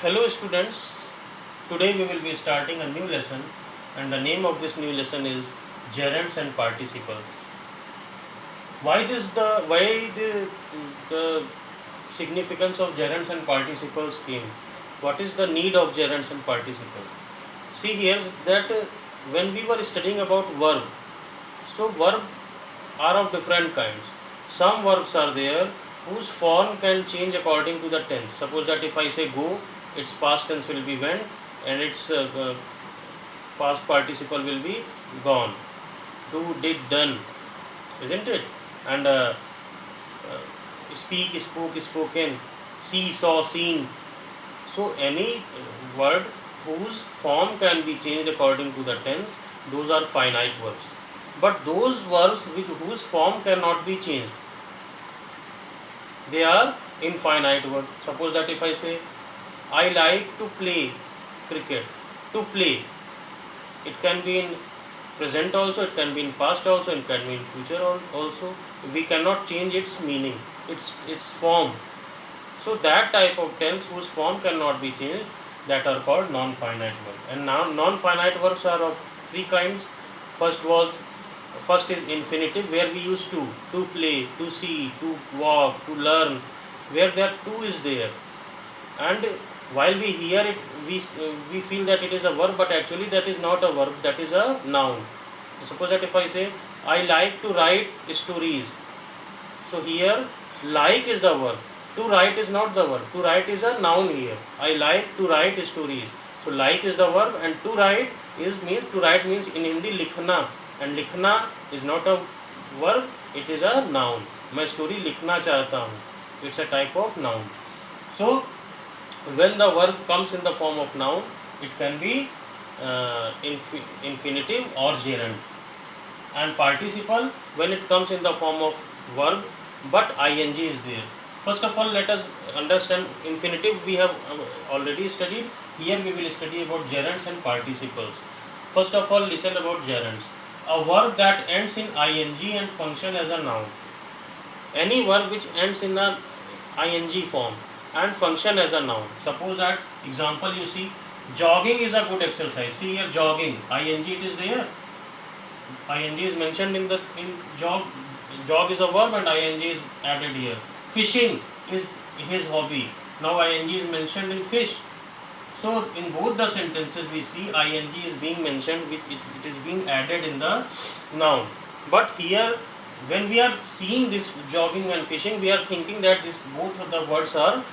Hello students, today we will be starting a new lesson and the name of this new lesson is gerunds and participles. Why the significance of gerunds and participles came? What is the need of gerunds and participles? See here that when we were studying about verb, so verb are of different kinds. Some verbs are there whose form can change according to the tense. Suppose that if I say go, its past tense will be went and its past participle will be gone. Do, did, done, isn't it? And speak, spoke, spoken, see, saw, seen. So any word whose form can be changed according to the tense, those are finite verbs. But those verbs whose form cannot be changed, they are infinite verbs. Suppose that if I say, I like to play cricket, to play, it can be in present also, it can be in past also, it can be in future also. We cannot change its meaning, its form. So that type of tense whose form cannot be changed, that are called non-finite verbs. And now non-finite verbs are of three kinds. First is infinitive, where we use to play, to see, to walk, to learn, where there to is there. And while we hear it, we feel that it is a verb, but actually that is not a verb, that is a noun. Suppose that if I say, I like to write stories. So here, like is the verb. To write is not the verb. To write is a noun here. I like to write stories. So like is the verb and to write means in Hindi likhna, and likhna is not a verb, it is a noun. मैं story लिखना चाहता हूँ. It's a type of noun. So when the verb comes in the form of noun, it can be infinitive or gerund. And participle when it comes in the form of verb but ing is there. First of all, let us understand infinitive. We have already studied. Here we will study about gerunds and participles. First of all, listen about gerunds. A verb that ends in ing and function as a noun. Any verb which ends in the ing form and function as a noun. Suppose that example you see, jogging is a good exercise. See here, jogging, ing it is there. Ing is mentioned in jog. Jog is a verb and ing is added here. Fishing is his hobby. Now ing is mentioned in fish. So in both the sentences we see ing is being mentioned, it is being added in the noun. But here when we are seeing this jogging and fishing, we are thinking that both of the words are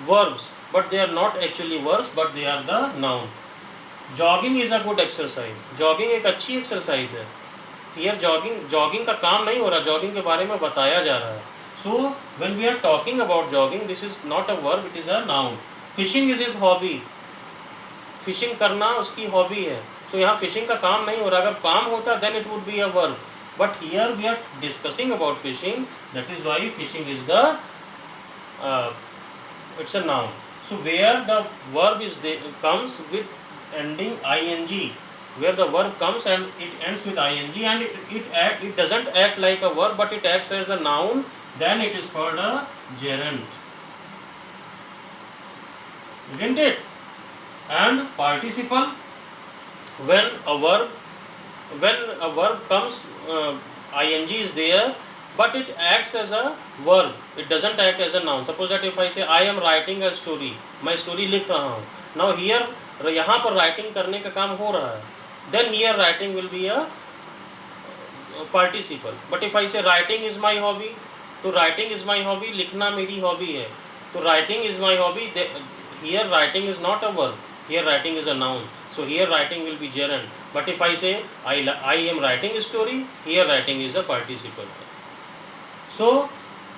verbs, but they are not actually verbs, but they are the noun. Jogging is a good exercise. Jogging एक अच्छी exercise है. Here jogging का काम नहीं हो रहा, jogging के बारे में बताया जा रहा है. So when we are talking about jogging, this is not a verb, it is a noun. Fishing is his hobby. Fishing करना उसकी हॉबी है. तो यहाँ फिशिंग का काम नहीं हो रहा. अगर काम होता then it would be a verb, but here we are discussing about fishing, that is why fishing is the it's a noun. So where the verb comes with ending ing, where the verb comes and it ends with ing and it doesn't act like a verb but it acts as a noun, then it is called a gerund, isn't it? And participle, when a verb comes, ing is there but it acts as a verb, it doesn't act as a noun. Suppose that if I say I am writing a story, मैं story लिख रहा हूँ. Now here यहाँ पर writing करने का काम हो रहा है, then here writing will be a participle. But if I say writing is my hobby, तो writing is my hobby, लिखना मेरी hobby है, तो writing is my hobby, here writing is not a verb, here writing is a noun. So here writing will be gerund. But if I say I am writing a story, here writing is a participle. So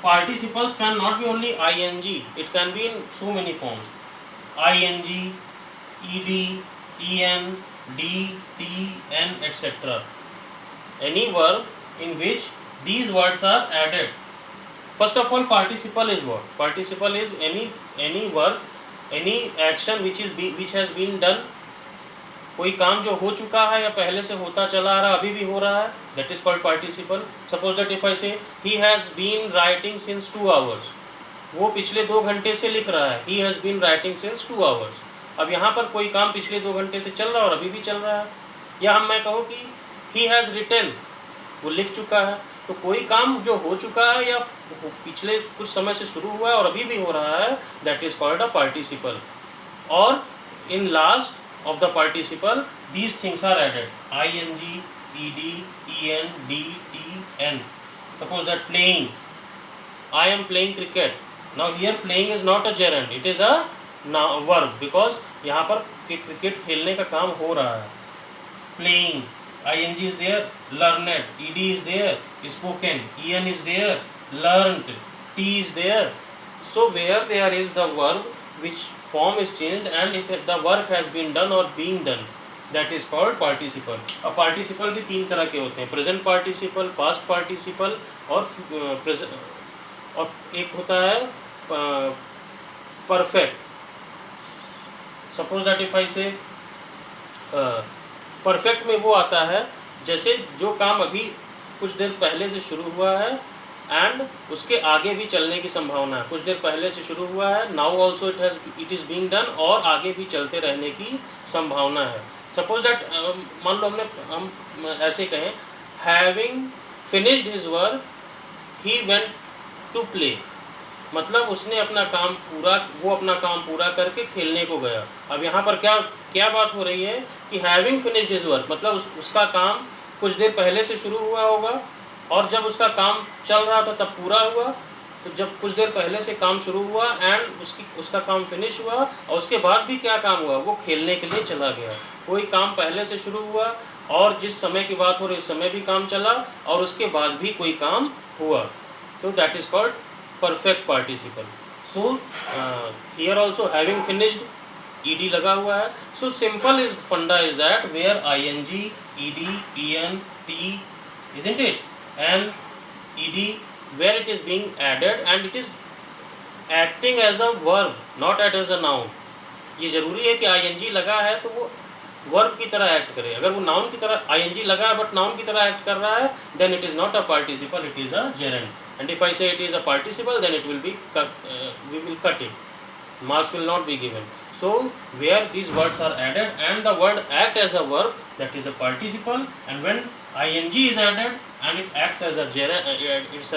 participles can not be only ing, it can be in so many forms. ing, ed, en, d, t, n, etc. Any verb in which these words are added. First of all, participle is what? Participle is any verb, any action which has been done. कोई काम जो हो चुका है या पहले से होता चला आ रहा, अभी भी हो रहा है, that is called participle. Suppose that if I say he has been writing since 2 hours. वो पिछले 2 घंटे से लिख रहा है, he has been writing since 2 hours। अब यहाँ पर कोई काम पिछले 2 घंटे से चल रहा है और अभी भी चल रहा है, या हम मैं कहूँ कि he has written, वो लिख चुका है। तो कोई काम जो हो चुका है या पिछले कुछ समय से शुरू हुआ है और अभी भी हो रहा है, that is called a participle. और in last of the participle these things are added, ing, ed, en, d, t, n। Suppose that playing, I am playing cricket। Now here playing is not a gerund, it is a verb, because यहाँ पर cricket खेलने का काम हो रहा है। Playing, ing is there, learned, ed is there, spoken, en is there, learnt, t is there। So where there is the verb which form is changed and the work has been done or being done, that is called participle। अब participle भी 3 तरह के होते हैं, present participle, past participle और और एक होता है perfect. Suppose that if I से परफेक्ट में वो आता है जैसे जो काम अभी कुछ देर पहले से शुरू हुआ है एंड उसके आगे भी चलने की संभावना है। कुछ देर पहले से शुरू हुआ है, now also it is being done, और आगे भी चलते रहने की संभावना है। सपोज दैट मान लो हम ऐसे कहें, having finished his work he went to play, मतलब उसने अपना काम पूरा करके खेलने को गया। अब यहाँ पर क्या बात हो रही है कि हैविंग फिनिश्ड हिज वर्क, मतलब उसका काम कुछ देर पहले से शुरू हुआ होगा और जब उसका काम चल रहा था तब पूरा हुआ। तो जब कुछ देर पहले से काम शुरू हुआ एंड उसका काम फिनिश हुआ और उसके बाद भी क्या काम हुआ, वो खेलने के लिए चला गया। कोई काम पहले से शुरू हुआ और जिस समय की बात हो रही उस समय भी काम चला और उसके बाद भी कोई काम हुआ, तो that is called perfect participle. So here also having finished, ed लगा हुआ है। So simple is funda is that where ing, ed, en, t, isn't it, and ed where it is being added and it is acting as a verb not as a noun। ये ज़रूरी है कि ing लगा है तो वो verb की तरह एक्ट करे। अगर वो नाउन की तरह ing लगा है बट नाउन की तरह एक्ट कर रहा है, then it is not a participle, it is a gerund। And if I say it is a participle, then it will be we will cut it, marks will not be given। So where these words are added and the word act as a verb, that is a participle, and when ing is added and it acts as a gerund, it's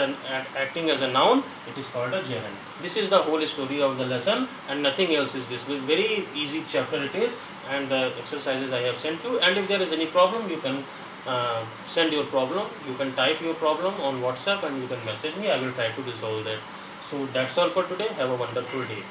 acting as a noun, it is called a gerund। This is the whole story of the lesson and nothing else is this। Very easy chapter it is, and the exercises I have sent you, and if there is any problem you can send your problem, you can type your problem on WhatsApp and you can message me, I will try to resolve that। So that's all for today, have a wonderful day।